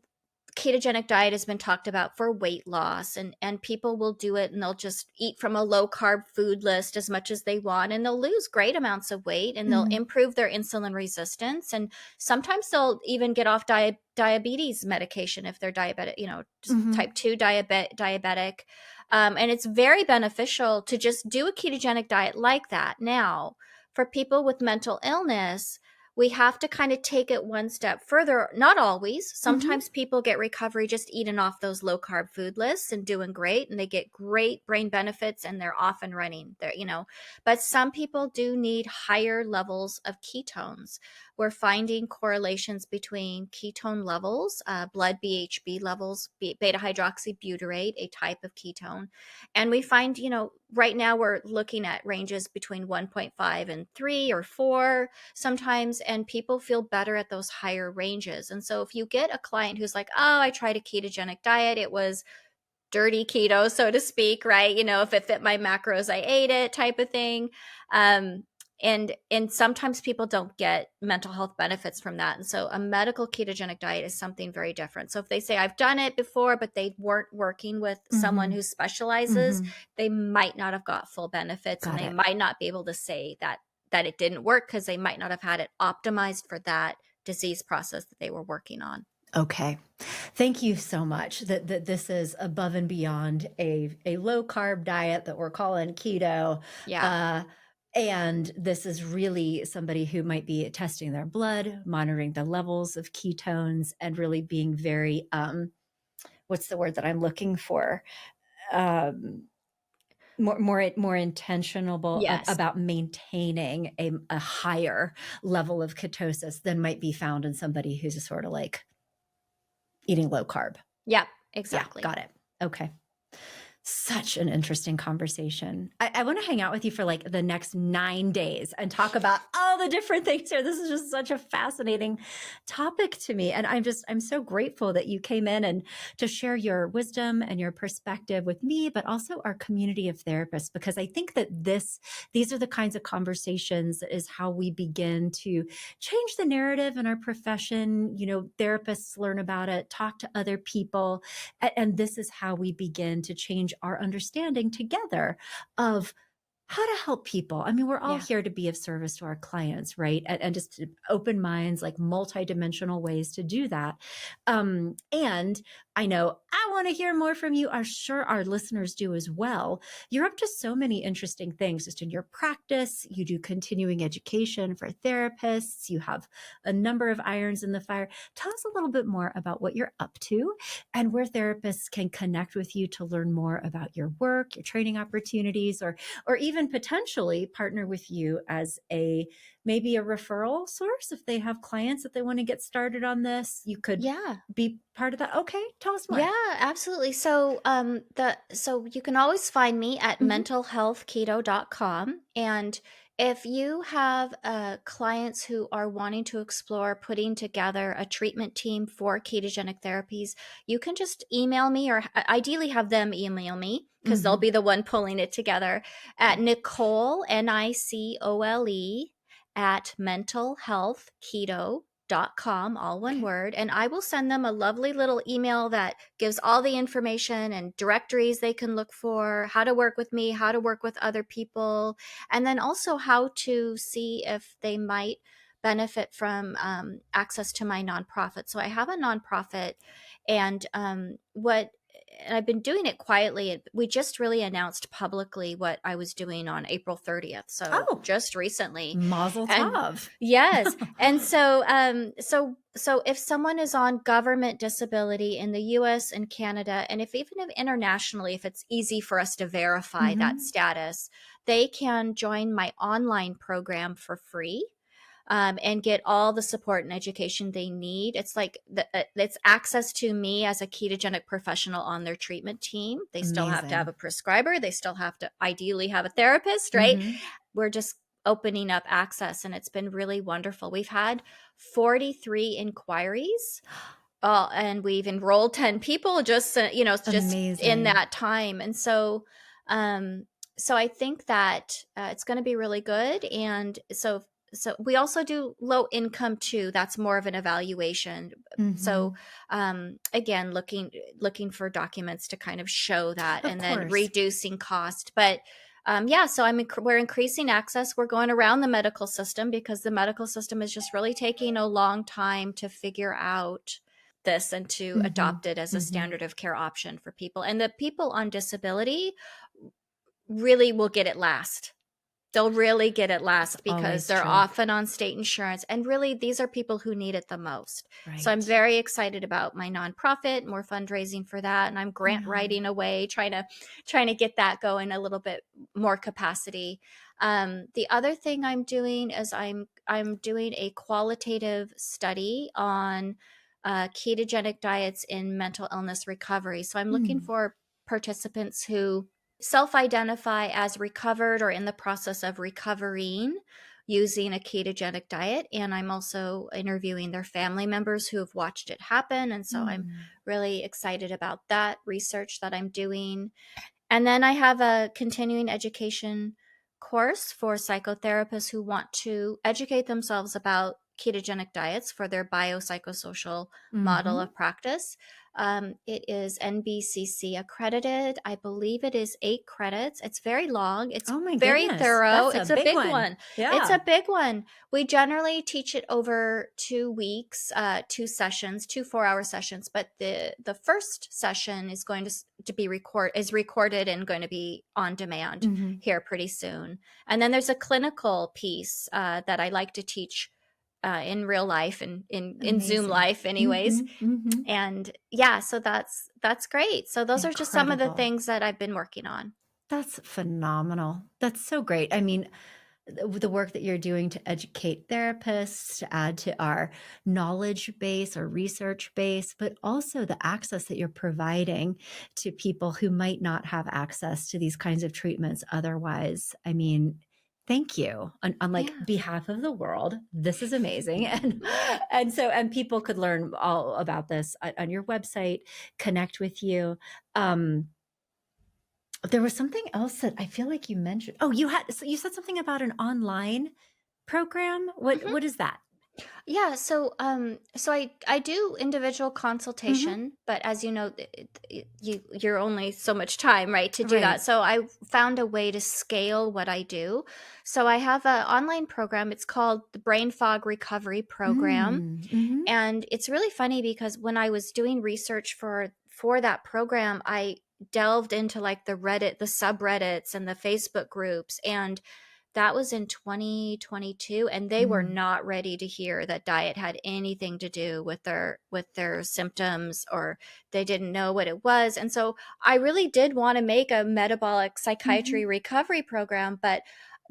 ketogenic diet has been talked about for weight loss, and people will do it, and they'll just eat from a low carb food list as much as they want, and they'll lose great amounts of weight, and they'll Hmm. improve their insulin resistance, and sometimes they'll even get off diabetes medication if they're diabetic, just Hmm. type 2 diabetic. And it's very beneficial to just do a ketogenic diet like that. Now, for people with mental illness, we have to kind of take it one step further. Not always. Hmm. Sometimes people get recovery just eating off those low carb food lists and doing great, and they get great brain benefits, and they're off and running there. But some people do need higher levels of ketones. We're finding correlations between ketone levels, blood BHB levels, beta hydroxybutyrate, a type of ketone. And we find, right now we're looking at ranges between 1.5 and 3 or 4 sometimes, and people feel better at those higher ranges. And so if you get a client who's like, oh, I tried a ketogenic diet, it was dirty keto, so to speak, right? If it fit my macros, I ate it, type of thing. Um, and sometimes people don't get mental health benefits from that. And so a medical ketogenic diet is something very different. So if they say, I've done it before, but they weren't working with someone Hmm. who specializes, Hmm. they might not have got full benefits, and Got they it. might not be able to say that it didn't work, because they might not have had it optimized for that disease process that they were working on. Okay. Thank you so much. That this is above and beyond a low carb diet that we're calling keto. Yeah. Uh, and this is really somebody who might be testing their blood, monitoring the levels of ketones, and really being very, what's the word that I'm looking for? Um, more intentional Yes. about maintaining a higher level of ketosis than might be found in somebody who's sort of like eating low carb. Yep. Yeah, Exactly. got it. Okay. Such an interesting conversation. I want to hang out with you for like the next 9 days and talk about all the different things here. This is just such a fascinating topic to me. And I'm so grateful that you came in and to share your wisdom and your perspective with me, but also our community of therapists, because I think that these are the kinds of conversations that is how we begin to change the narrative in our profession. You know, therapists learn about it, talk to other people, and this is how we begin to change our understanding together of how to help people. I mean, we're all Yeah. here to be of service to our clients, right? And just to open minds, like multidimensional ways to do that. And I know I want to hear more from you. I'm sure our listeners do as well. You're up to so many interesting things just in your practice. You do continuing education for therapists. You have a number of irons in the fire. Tell us a little bit more about what you're up to and where therapists can connect with you to learn more about your work, your training opportunities, or even potentially partner with you as maybe a referral source. If they have clients that they want to get started on this, you could Yeah. be part of that. Okay, tell us more. Yeah, absolutely. So you can always find me at Mhm. mentalhealthketo.com. And if you have clients who are wanting to explore putting together a treatment team for ketogenic therapies, you can just email me, or ideally have them email me, because they'll Mhm. be the one pulling it together, at Great. Nicole, Nicole, at mentalhealthketo.com, all one Okay. word. And I will send them a lovely little email that gives all the information and directories they can look for, how to work with me, how to work with other people, and then also how to see if they might benefit from access to my nonprofit. So I have a nonprofit, and and I've been doing it quietly. We just really announced publicly what I was doing on April 30th. So Oh, just recently. mazel And tov. yes. And so if someone is on government disability in the US and Canada, and if internationally, if it's easy for us to verify that Mhm. status, they can join my online program for free, and get all the support and education they need. It's like it's access to me as a ketogenic professional on their treatment team. They still have to have Amazing. a prescriber. They still have to ideally have a therapist, right? Mhm. We're just opening up access, and it's been really wonderful. We've had 43 inquiries, and we've enrolled 10 people just just in Amazing. that time. And um so I think that it's going to be really good. And so we also do low income too. That's more of an evaluation. So Mhm. again, looking for documents to kind of show that, Of and then course. reducing cost. But yeah, so we're increasing access. We're going around the medical system, because the medical system is just really taking a long time to figure out this and to Mhm. adopt it as a Mhm. standard of care option for people. And the people on disability really will get it last. They'll really get it That's last, because always they're true. often on state insurance. And really, these are people who need it the most. So I'm Right. very excited about my nonprofit, more fundraising for that. And I'm grant Yeah. writing away, trying to get that going a little bit more capacity. The other thing I'm doing is I'm doing a qualitative study on ketogenic diets in mental illness recovery. So I'm looking Mm. for participants who self-identify as recovered or in the process of recovering using a ketogenic diet. And I'm also interviewing their family members who have watched it happen. And so I'm Mm. really excited about that research that I'm doing. And then I have a continuing education course for psychotherapists who want to educate themselves about ketogenic diets for their biopsychosocial model Mhm. of practice. It is NBCC accredited. I believe it is 8 credits. It's very long. It's Oh my very goodness. thorough. That's a It's a big big one. one. It's Yeah. a big one. We generally teach it over 2 weeks, 2 sessions, 2 4-hour sessions. But the first session is going to be recorded and going to be on demand Mhm. here pretty soon. And then there's a clinical piece that I like to teach in real life and in Zoom Amazing. life, anyways. Mhm. Mhm. And yeah, so that's great. So those are just some of the Incredible. things that I've been working on. That's phenomenal. That's so great. I mean, the work that you're doing to educate therapists, to add to our knowledge base or research base, but also the access that you're providing to people who might not have access to these kinds of treatments otherwise. I mean, thank you on like Yeah. behalf of the world. This is amazing. And people could learn all about this on your website, connect with you. There was something else that I feel like you mentioned. Oh, you said something about an online program. Mhm. What is that? Yeah, so I do individual Mhm. consultation, but as you know, you're only so much time, right, to do that. Right. So I found a way to scale what I do. So I have an online program. It's called the Brain Fog Recovery Program, Mhm. and it's really funny because when I was doing research for that program, I delved into like the subreddits and the Facebook groups, and that was in 2022, and they were Mm. not ready to hear that diet had anything to do with their symptoms, or they didn't know what it was. And so I really did want to make a metabolic psychiatry Mhm. recovery program, but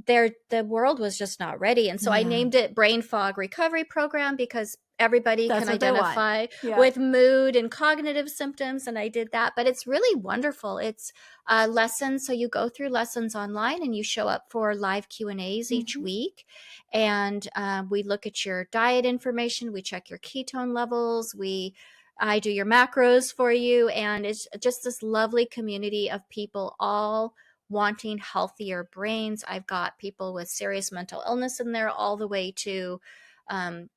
the world was just not ready. And so I Yeah. named it Brain Fog Recovery Program because everybody That's can what they want. identify Yeah. with mood and cognitive symptoms, and I did that. But it's really wonderful. It's lessons. So you go through lessons online and you show up for live Q&As each Mhm. week. And we look at your diet information. We check your ketone levels. I do your macros for you. And it's just this lovely community of people all wanting healthier brains. I've got people with serious mental illness in there, all the way to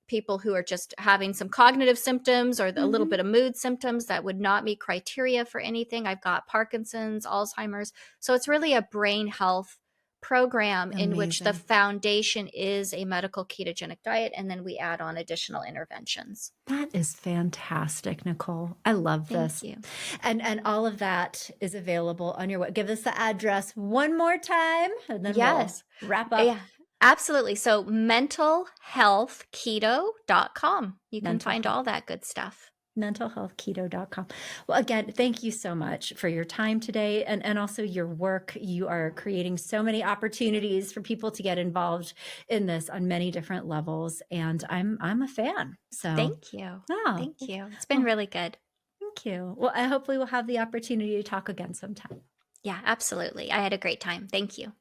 people who are just having some cognitive symptoms or a little Mhm. bit of mood symptoms that would not meet criteria for anything. I've got Parkinson's, Alzheimer's. So it's really a brain health program in which the Amazing. foundation is a medical ketogenic diet, and then we add on additional interventions. That is fantastic, Nicole. I love Thank this. you. And all of that is available on your give us the address one more time and then we'll Yes. wrap up. Yeah, absolutely. So mentalhealthketo.com. You can mental find health all that good stuff. mentalhealthketo.com. Well, again, thank you so much for your time today and also your work. You are creating so many opportunities for people to get involved in this on many different levels. And I'm a fan. So, Thank you. oh, Thank you. It's been well, really good. thank you. Well, I hopefully we'll have the opportunity to talk again sometime. Yeah, absolutely. I had a great time. Thank you.